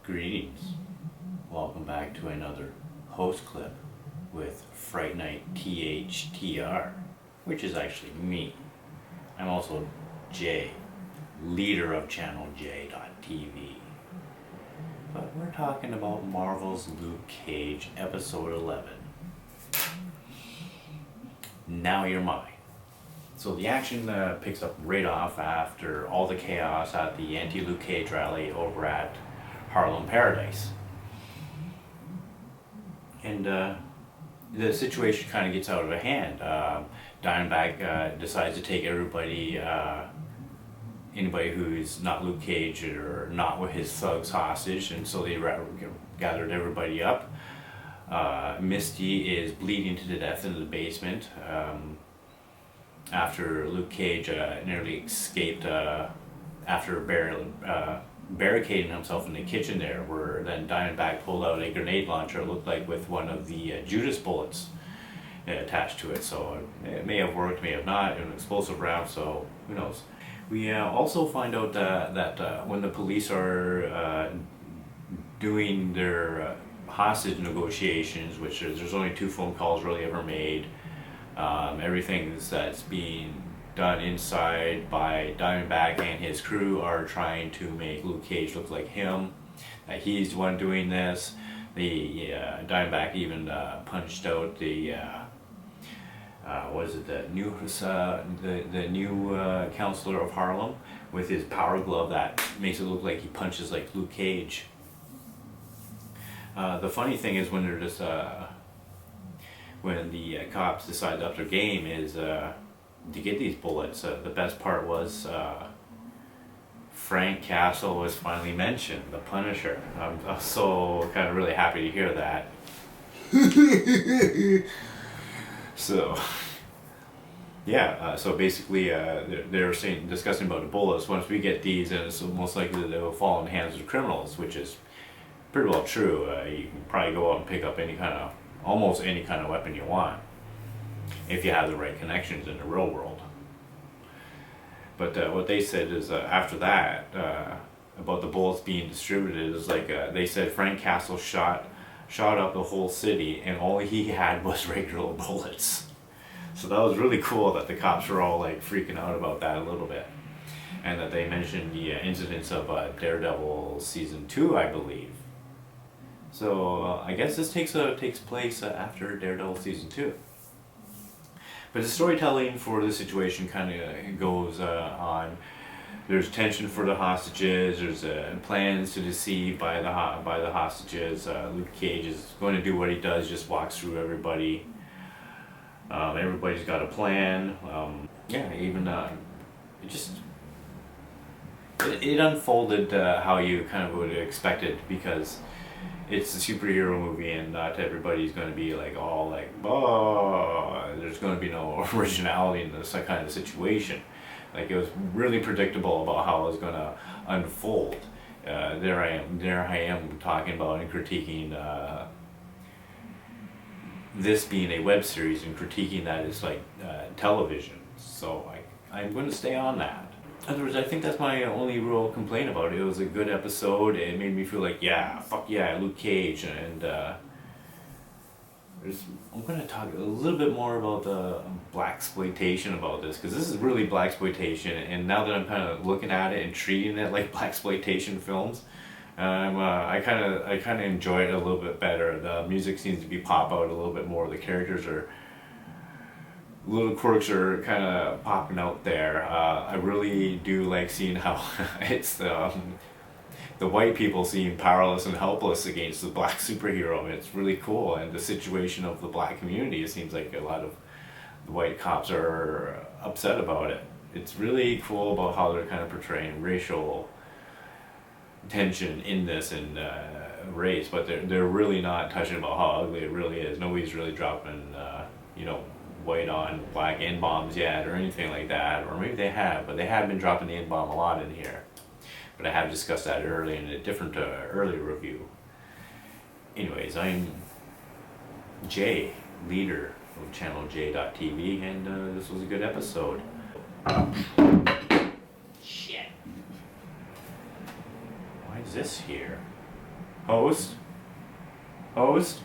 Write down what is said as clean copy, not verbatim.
Greetings. Welcome back to another host clip with Fright Night THTR, which is actually me. I'm also Jay, leader of channel J.TV. But we're talking about Marvel's Luke Cage episode 11. Now You're Mine. So the action picks up right off after all the chaos at the anti-Luke Cage rally over at Harlem Paradise. And the situation kind of gets out of hand. Diamondback decides to take everybody, anybody who's not Luke Cage or not with his thugs hostage, and so they gathered everybody up. Misty is bleeding to death in the basement after Luke Cage nearly escaped after barricading himself in the kitchen there, where then Diamondback pulled out a grenade launcher, it looked like, with one of the Judas bullets attached to it. So it may have worked, may have not, an explosive round, so who knows. We also find out that when the police are doing their hostage negotiations, which there's only 2 phone calls really ever made, everything that's being done inside by Diamondback and his crew are trying to make Luke Cage look like him, that he's the one doing this. The Diamondback even punched out the the new counselor of Harlem with his power glove that makes it look like he punches like Luke Cage. The funny thing is when they're just when the cops decide to up their game is to get these bullets. The best part was Frank Castle was finally mentioned, the Punisher. I'm so kind of really happy to hear that. So yeah, so basically they're discussing about the bullets. Once we get these, and it's most likely that they will fall in the hands of criminals, which is pretty well true. You can probably go out and pick up almost any kind of weapon you want, if you have the right connections in the real world. But what they said is after that, about the bullets being distributed, is like they said Frank Castle shot up the whole city and all he had was regular bullets. So that was really cool that the cops were all like freaking out about that a little bit. And that they mentioned the incidents of Daredevil season 2, I believe. So I guess this takes place after Daredevil season 2. But the storytelling for the situation kind of goes on. There's tension for the hostages. There's plans to deceive by the hostages. Luke Cage is going to do what he does, just walks through everybody. Everybody's got a plan. It unfolded how you kind of would expect it, because it's a superhero movie and not everybody's going to be like all like, oh, there's going to be no originality in this kind of situation. Like, it was really predictable about how it was going to unfold. There I am talking about and critiquing this being a web series and critiquing that as like television. So I'm going to stay on that. In other words, I think that's my only real complaint about it. It was a good episode. It made me feel like, yeah, fuck yeah, Luke Cage. And I'm going to talk a little bit more about the blaxploitation about this, because this is really blaxploitation. And now that I'm kind of looking at it and treating it like blaxploitation films, I kind of enjoy it a little bit better. The music seems to be pop out a little bit more. The characters are, little quirks are kind of popping out there. I really do like seeing how it's the white people seem powerless and helpless against the black superhero. I mean, it's really cool. And the situation of the black community, it seems like a lot of the white cops are upset about it. It's really cool about how they're kind of portraying racial tension in this and race, but they're really not touching about how ugly it really is. Nobody's really dropping white on black N-bombs yet or anything like that, or maybe they have, but they have been dropping the N-bomb a lot in here. But I have discussed that early in a different earlier review. Anyways, I'm Jay, leader of channel J.TV, and this was a good episode. Shit. Why is this here? Host? Host?